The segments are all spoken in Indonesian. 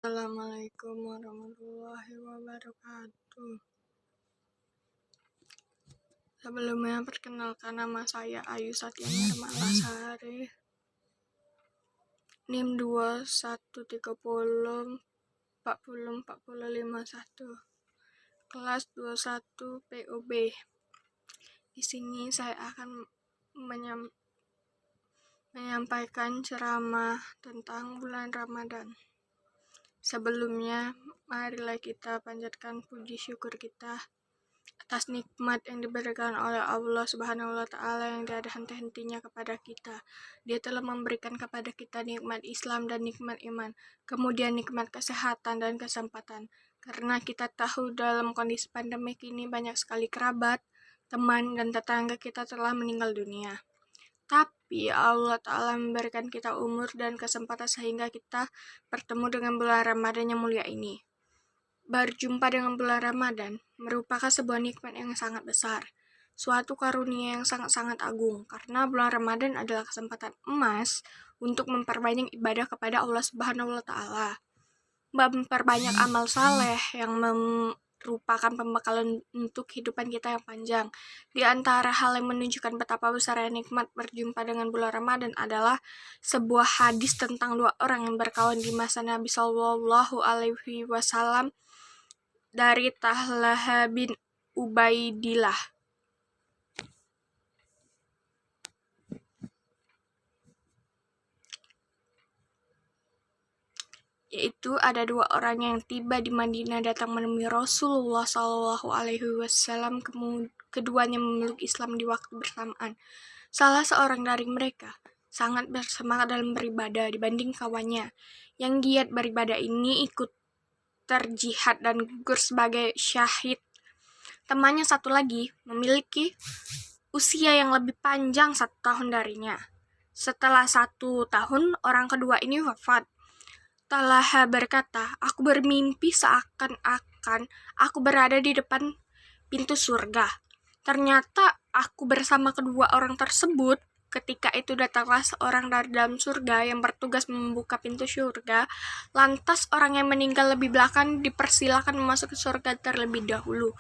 Assalamualaikum warahmatullahi wabarakatuh. Sebelumnya perkenalkan, nama saya Ayu Satya Malasari, NIM 2130404051, kelas 21 POB. Di sini saya akan menyampaikan ceramah tentang bulan Ramadan. Sebelumnya, marilah kita panjatkan puji syukur kita atas nikmat yang diberikan oleh Allah Subhanahu wa Ta'ala yang tiada henti-hentinya kepada kita. Dia telah memberikan kepada kita nikmat Islam dan nikmat iman, kemudian nikmat kesehatan dan kesempatan. Karena kita tahu dalam kondisi pandemi ini banyak sekali kerabat, teman, dan tetangga kita telah meninggal dunia. Tapi Allah Ta'ala memberikan kita umur dan kesempatan sehingga kita bertemu dengan bulan Ramadan yang mulia ini. Berjumpa dengan bulan Ramadan merupakan sebuah nikmat yang sangat besar, suatu karunia yang sangat-sangat agung, karena bulan Ramadan adalah kesempatan emas untuk memperbanyak ibadah kepada Allah Subhanahu wa Ta'ala, memperbanyak amal saleh yang merupakan pembekalan untuk kehidupan kita yang panjang. Di antara hal yang menunjukkan betapa besarnya nikmat berjumpa dengan bulan Ramadan adalah sebuah hadis tentang dua orang yang berkawan di masa Nabi Shallallahu Alaihi Wasallam dari Talha bin Ubaidillah. Yaitu ada dua orang yang tiba di Madinah datang menemui Rasulullah Shallallahu Alaihi Wasallam. Keduanya memeluk Islam di waktu bersamaan. Salah seorang dari mereka sangat bersemangat dalam beribadah dibanding kawannya. Yang giat beribadah ini ikut terjihad dan gugur sebagai syahid. Temannya satu lagi memiliki usia yang lebih panjang 1 tahun darinya. Setelah 1 tahun, orang kedua ini wafat. Talha berkata, "Aku bermimpi seakan-akan aku berada di depan pintu surga. Ternyata aku bersama kedua orang tersebut. Ketika itu datanglah seorang dari dalam surga yang bertugas membuka pintu surga. Lantas orang yang meninggal lebih belakang dipersilakan memasuki surga terlebih dahulu.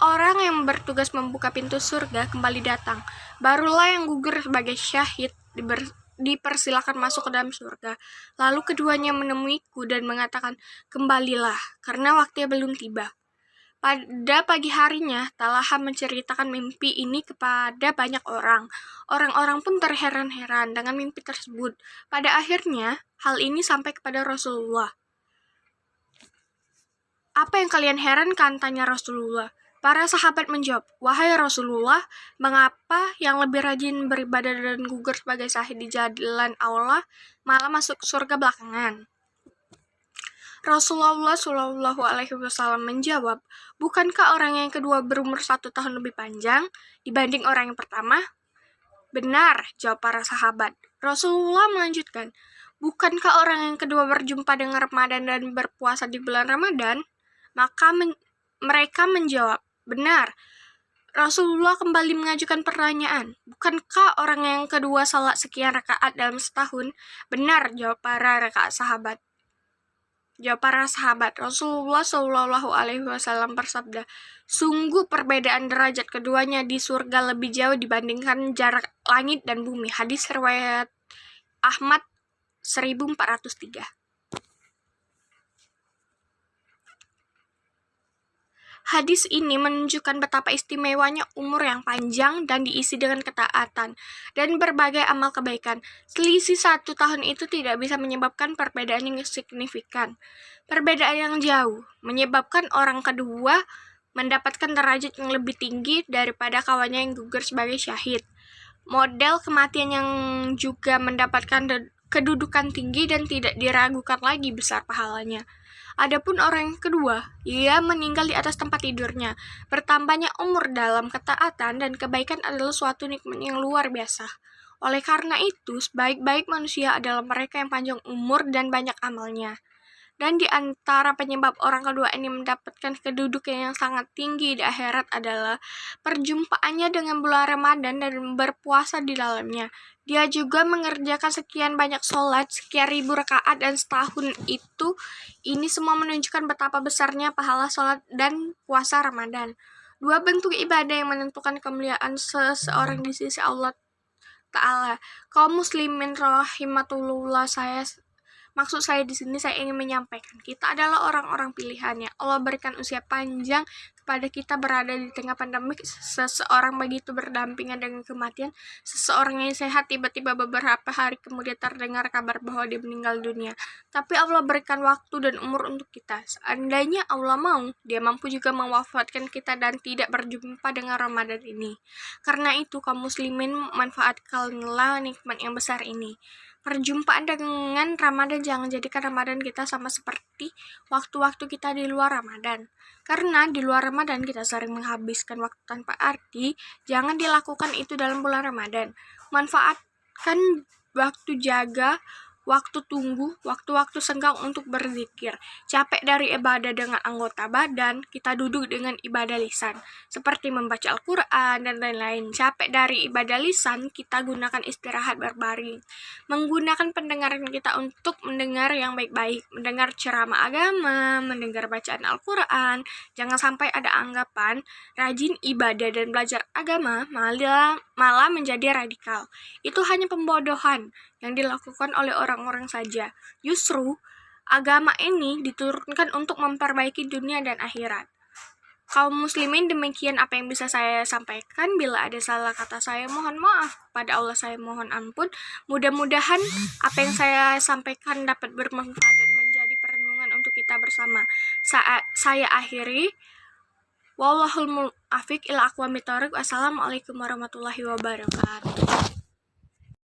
Orang yang bertugas membuka pintu surga kembali datang. Barulah yang gugur sebagai syahid dipersilakan masuk ke dalam surga. Lalu keduanya menemuiku dan mengatakan, 'Kembalilah, karena waktunya belum tiba.' Pada pagi harinya, Talha menceritakan mimpi ini kepada banyak orang. Orang-orang pun terheran-heran dengan mimpi tersebut. Pada akhirnya, hal ini sampai kepada Rasulullah. 'Apa yang kalian herankan?' tanya Rasulullah. Para sahabat menjawab, 'Wahai Rasulullah, mengapa yang lebih rajin beribadah dan gugur sebagai syahid di jalan Allah malah masuk surga belakangan?' Rasulullah Shallallahu Alaihi Wasallam menjawab, 'Bukankah orang yang kedua berumur 1 tahun lebih panjang dibanding orang yang pertama?' 'Benar,' jawab para sahabat. Rasulullah melanjutkan, 'Bukankah orang yang kedua berjumpa dengan Ramadan dan berpuasa di bulan Ramadan?' Maka mereka menjawab, 'Benar.' Rasulullah kembali mengajukan pertanyaan, 'Bukankah orang yang kedua salat sekian rakaat dalam setahun?' 'Benar,' jawab para sahabat. Rasulullah Shallallahu Alaihi Wasallam bersabda, 'Sungguh perbedaan derajat keduanya di surga lebih jauh dibandingkan jarak langit dan bumi.' Hadis riwayat Ahmad 1403. Hadis ini menunjukkan betapa istimewanya umur yang panjang dan diisi dengan ketaatan dan berbagai amal kebaikan. Selisih 1 tahun itu tidak bisa menyebabkan perbedaan yang signifikan. Perbedaan yang jauh menyebabkan orang kedua mendapatkan derajat yang lebih tinggi daripada kawannya yang gugur sebagai syahid. Model kematian yang juga mendapatkan kedudukan tinggi dan tidak diragukan lagi besar pahalanya. Adapun orang yang kedua, ia meninggal di atas tempat tidurnya. Bertambahnya umur dalam ketaatan dan kebaikan adalah suatu nikmat yang luar biasa. Oleh karena itu, sebaik-baik manusia adalah mereka yang panjang umur dan banyak amalnya. Dan di antara penyebab orang kedua ini mendapatkan kedudukan yang sangat tinggi di akhirat adalah perjumpaannya dengan bulan Ramadan dan berpuasa di dalamnya. Dia juga mengerjakan sekian banyak sholat, sekian ribu rakaat, dan setahun itu, ini semua menunjukkan betapa besarnya pahala sholat dan puasa Ramadan. Dua bentuk ibadah yang menentukan kemuliaan seseorang di sisi Allah Ta'ala. Kaum muslimin rahimatullah, maksud saya di sini, saya ingin menyampaikan, kita adalah orang-orang pilihannya. Allah berikan usia panjang kepada kita berada di tengah pandemik. Seseorang begitu berdampingan dengan kematian. Seseorang yang sehat tiba-tiba beberapa hari kemudian terdengar kabar bahwa dia meninggal dunia. Tapi Allah berikan waktu dan umur untuk kita. Seandainya Allah mau, dia mampu juga mewafatkan kita dan tidak berjumpa dengan Ramadan ini. Karena itu, kaum muslimin, manfaatkanlah nikmat yang besar ini. Perjumpaan dengan Ramadan, jangan jadikan Ramadan kita sama seperti waktu-waktu kita di luar Ramadan. Karena di luar Ramadan kita sering menghabiskan waktu tanpa arti. Jangan dilakukan itu dalam bulan Ramadan. Manfaatkan waktu jaga, waktu tunggu, waktu-waktu senggang untuk berzikir. Capek dari ibadah dengan anggota badan, kita duduk dengan ibadah lisan, seperti membaca Al-Quran dan lain-lain. Capek dari ibadah lisan, kita gunakan istirahat berbaring. Menggunakan pendengaran kita untuk mendengar yang baik-baik, mendengar ceramah agama, mendengar bacaan Al-Quran. Jangan sampai ada anggapan rajin ibadah dan belajar agama malah menjadi radikal. Itu hanya pembodohan yang dilakukan oleh orang-orang saja. Justru, agama ini diturunkan untuk memperbaiki dunia dan akhirat. Kaum muslimin, demikian apa yang bisa saya sampaikan. Bila ada salah kata saya, mohon maaf. Pada Allah saya mohon ampun. Mudah-mudahan apa yang saya sampaikan dapat bermanfaat dan menjadi perenungan untuk kita bersama. Saya akhiri. Wallahul muwaffiq ila aqwamit thoriq. Wassalamualaikum warahmatullahi wabarakatuh.